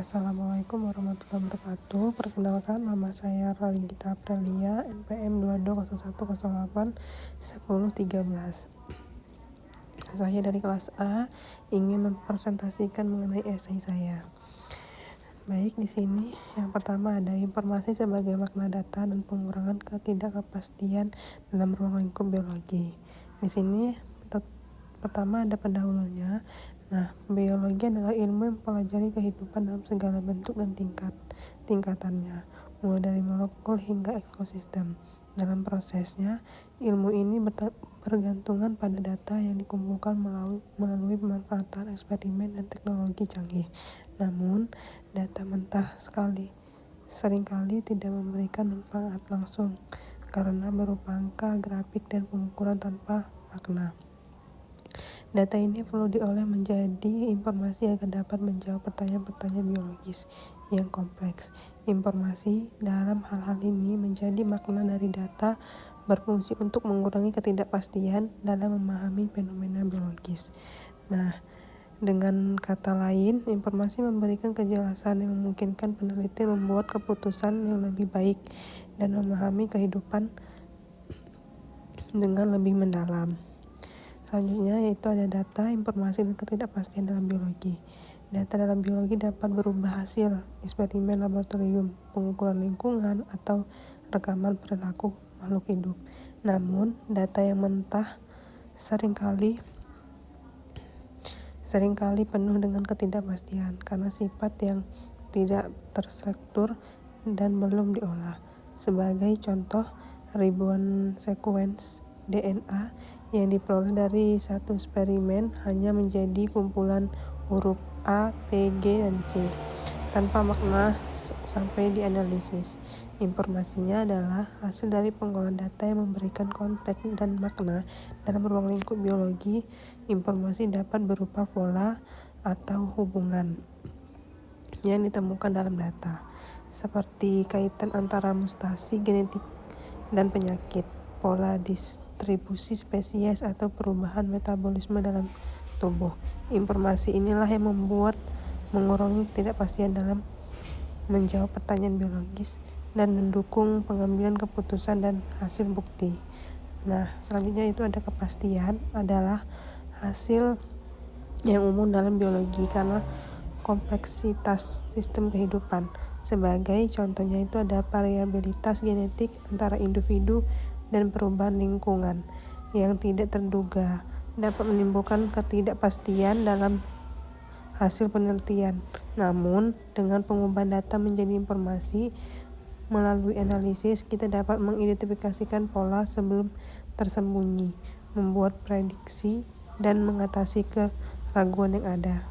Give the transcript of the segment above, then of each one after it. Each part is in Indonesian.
Assalamualaikum warahmatullahi wabarakatuh. Perkenalkan, nama saya Raligita Aprilia, NPM 2201081013. Saya dari kelas A ingin mempresentasikan mengenai esai saya. Baik, di sini yang pertama ada informasi sebagai makna data dan pengurangan ketidakpastian dalam ruang lingkup biologi. Di sini pertama ada pendahulunya. Nah, biologi adalah ilmu yang mempelajari kehidupan dalam segala bentuk dan tingkatannya, mulai dari molekul hingga ekosistem. Dalam prosesnya, ilmu ini bergantungan pada data yang dikumpulkan melalui pemanfaatan eksperimen dan teknologi canggih. Namun, data mentah seringkali tidak memberikan manfaat langsung karena berupa angka, grafik, dan pengukuran tanpa makna. Data ini perlu diolah menjadi informasi agar dapat menjawab pertanyaan-pertanyaan biologis yang kompleks. Informasi dalam hal-hal ini menjadi makna dari data, berfungsi untuk mengurangi ketidakpastian dalam memahami fenomena biologis. Nah, dengan kata lain, informasi memberikan kejelasan yang memungkinkan peneliti membuat keputusan yang lebih baik dan memahami kehidupan dengan lebih mendalam. Selanjutnya yaitu ada data, informasi, dan ketidakpastian dalam biologi. Data dalam biologi dapat berubah hasil eksperimen laboratorium, pengukuran lingkungan, atau rekaman perilaku makhluk hidup. Namun, data yang mentah seringkali penuh dengan ketidakpastian karena sifat yang tidak terstruktur dan belum diolah. Sebagai contoh, ribuan sekuens DNA yang diperoleh dari satu eksperimen hanya menjadi kumpulan huruf A, T, G, dan C tanpa makna sampai dianalisis. Informasinya adalah hasil dari pengolahan data yang memberikan konteks dan makna dalam ruang lingkup biologi. Informasi dapat berupa pola atau hubungan yang ditemukan dalam data, seperti kaitan antara mutasi genetik dan penyakit, pola distribusi spesies, atau perubahan metabolisme dalam tubuh. Informasi inilah yang mengurangi ketidakpastian dalam menjawab pertanyaan biologis dan mendukung pengambilan keputusan dan hasil bukti. Nah, selanjutnya itu ada kepastian, adalah hasil yang umum dalam biologi karena kompleksitas sistem kehidupan. Sebagai contohnya itu ada variabilitas genetik antara individu dan perubahan lingkungan yang tidak terduga dapat menimbulkan ketidakpastian dalam hasil penelitian. Namun, dengan pengubahan data menjadi informasi melalui analisis, kita dapat mengidentifikasikan pola sebelum tersembunyi, membuat prediksi, dan mengatasi keraguan yang ada.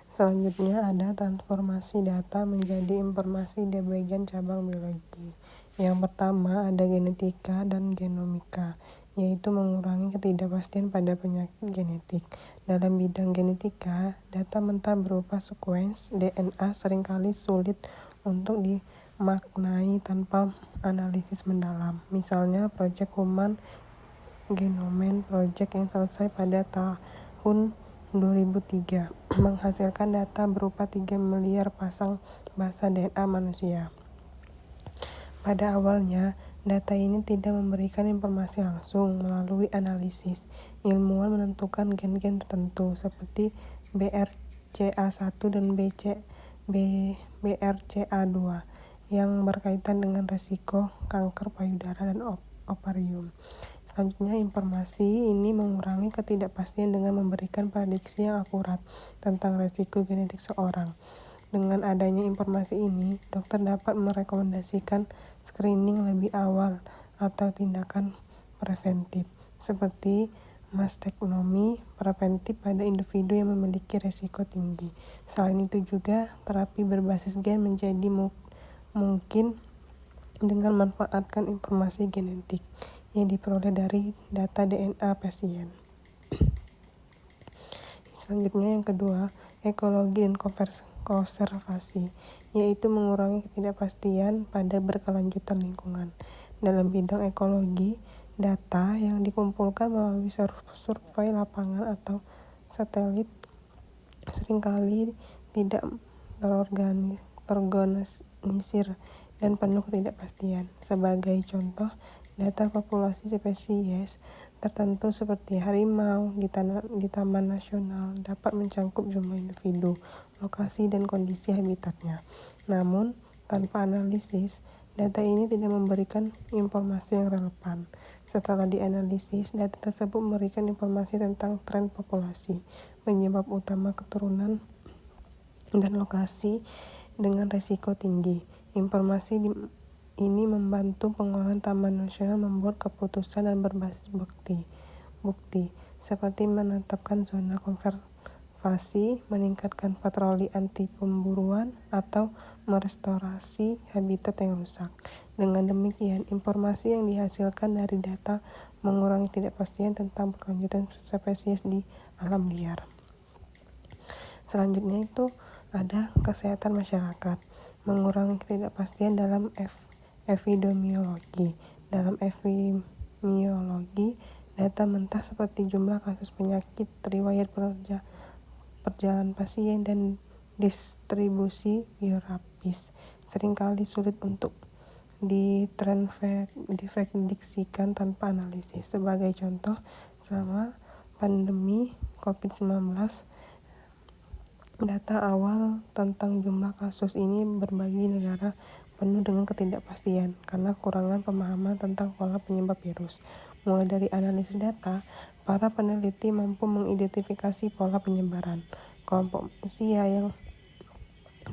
Selanjutnya ada transformasi data menjadi informasi di bagian cabang biologi. Yang pertama ada genetika dan genomika, yaitu mengurangi ketidakpastian pada penyakit genetik. Dalam bidang genetika, data mentah berupa sekuens DNA seringkali sulit untuk dimaknai tanpa analisis mendalam. Misalnya, proyek Human Genome Project yang selesai pada tahun 2003 menghasilkan data berupa 3 miliar pasang basa DNA manusia. Pada awalnya, data ini tidak memberikan informasi langsung. Melalui analisis, ilmuwan menentukan gen-gen tertentu seperti BRCA1 dan BRCA2 yang berkaitan dengan risiko kanker payudara dan ovarium. Selanjutnya, informasi ini mengurangi ketidakpastian dengan memberikan prediksi yang akurat tentang risiko genetik seorang. Dengan adanya informasi ini, dokter dapat merekomendasikan screening lebih awal atau tindakan preventif, seperti mastektomi preventif pada individu yang memiliki risiko tinggi. Selain itu juga, terapi berbasis gen menjadi mungkin dengan memanfaatkan informasi genetik yang diperoleh dari data DNA pasien. Selanjutnya yang kedua, ekologi dan konservasi, yaitu mengurangi ketidakpastian pada berkelanjutan lingkungan. Dalam bidang ekologi, data yang dikumpulkan melalui survei lapangan atau satelit seringkali tidak terorganisir, dan penuh ketidakpastian. Sebagai contoh, data populasi spesies tertentu seperti harimau di taman nasional dapat mencangkup jumlah individu, lokasi, dan kondisi habitatnya. Namun, tanpa analisis, data ini tidak memberikan informasi yang relevan. Setelah dianalisis, data tersebut memberikan informasi tentang tren populasi, penyebab utama keturunan, dan lokasi dengan risiko tinggi. Informasi ini membantu pengelola Taman Nasional membuat keputusan dan berbasis bukti, seperti menetapkan zona konservasi, meningkatkan patroli anti pemburuan, atau merestorasi habitat yang rusak. Dengan demikian, informasi yang dihasilkan dari data mengurangi ketidakpastian tentang berkelanjutan spesies di alam liar. Selanjutnya itu ada kesehatan masyarakat, mengurangi ketidakpastian dalam epidemiologi. Dalam epidemiologi, data mentah seperti jumlah kasus penyakit, riwayat perjalanan pasien, dan distribusi geografis seringkali sulit untuk diprediksikan tanpa analisis. Sebagai contoh, selama pandemi COVID-19, data awal tentang jumlah kasus ini berbagi negara penuh dengan ketidakpastian karena kurangan pemahaman tentang pola penyebab virus. Mulai dari analisis data, para peneliti mampu mengidentifikasi pola penyebaran, kelompok usia yang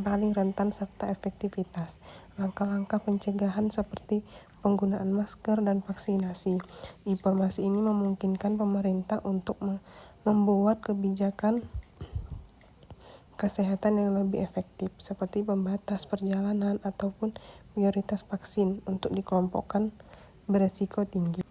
paling rentan, serta efektivitas langkah-langkah pencegahan seperti penggunaan masker dan vaksinasi. Informasi ini memungkinkan pemerintah untuk membuat kebijakan kesehatan yang lebih efektif, seperti pembatas perjalanan ataupun prioritas vaksin untuk dikelompokkan beresiko tinggi.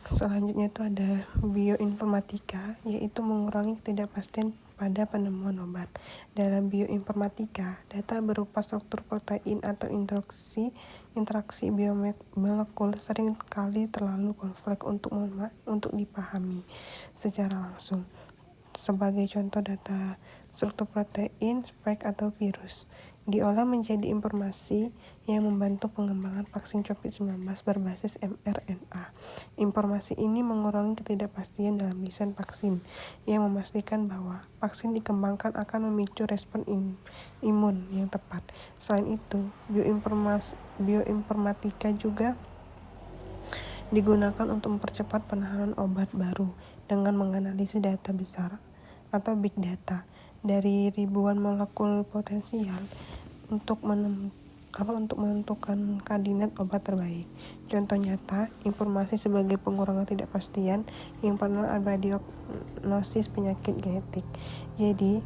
Selanjutnya itu ada bioinformatika, yaitu mengurangi ketidakpastian pada penemuan obat. Dalam bioinformatika, data berupa struktur protein atau interaksi biomolekul sering kali terlalu kompleks untuk dipahami secara langsung. Sebagai contoh, data struktur protein, spike, atau virus diolah menjadi informasi yang membantu pengembangan vaksin COVID-19 berbasis mRNA. Informasi ini mengurangi ketidakpastian dalam desain vaksin, yang memastikan bahwa vaksin dikembangkan akan memicu respon imun yang tepat. Selain itu, bioinformatika juga digunakan untuk mempercepat penanganan obat baru dengan menganalisis data besar atau big data dari ribuan molekul potensial untuk menentukan kandidat obat terbaik. Contoh nyata informasi sebagai pengurangan ketidakpastian yang pernah ada diagnosis penyakit genetik. Jadi,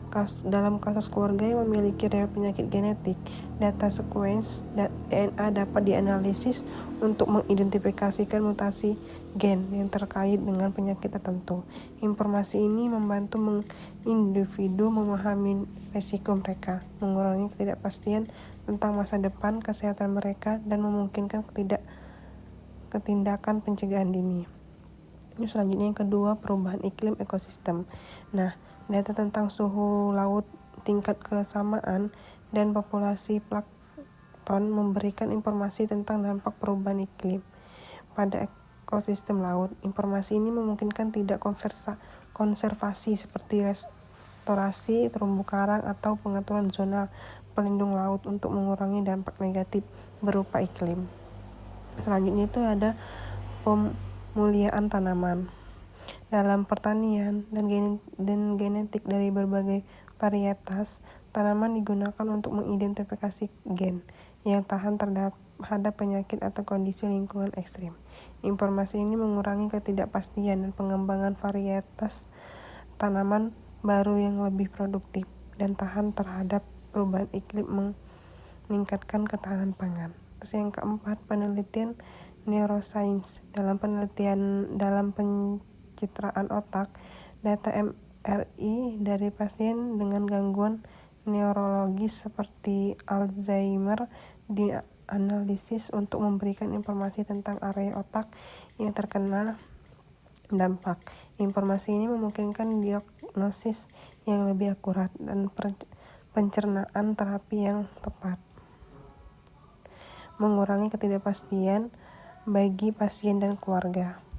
dalam kasus keluarga yang memiliki riwayat penyakit genetik, data sequence DNA dapat dianalisis untuk mengidentifikasikan mutasi gen yang terkait dengan penyakit tertentu. Informasi ini membantu individu memahami risiko mereka, mengurangi ketidakpastian tentang masa depan kesehatan mereka, dan memungkinkan ketindakan pencegahan dini. Ini selanjutnya yang kedua, perubahan iklim ekosistem. Nah, data tentang suhu laut, tingkat kesamaan, dan populasi plankton memberikan informasi tentang dampak perubahan iklim pada ekosistem laut. Informasi ini memungkinkan konservasi seperti restorasi terumbu karang atau pengaturan zona pelindung laut untuk mengurangi dampak negatif berupa iklim. Selanjutnya itu ada pemuliaan tanaman. Dalam pertanian dan genetik dari berbagai varietas tanaman digunakan untuk mengidentifikasi gen yang tahan terhadap penyakit atau kondisi lingkungan ekstrim. Informasi ini mengurangi ketidakpastian dan pengembangan varietas tanaman baru yang lebih produktif dan tahan terhadap perubahan iklim, meningkatkan ketahanan pangan. Terus yang keempat, penelitian neuroscience. Dalam pencitraan otak, data MRI dari pasien dengan gangguan neurologis seperti Alzheimer dianalisis untuk memberikan informasi tentang area otak yang terkena dampak. Informasi ini memungkinkan diagnosis yang lebih akurat dan pencernaan terapi yang tepat. Mengurangi ketidakpastian bagi pasien dan keluarga.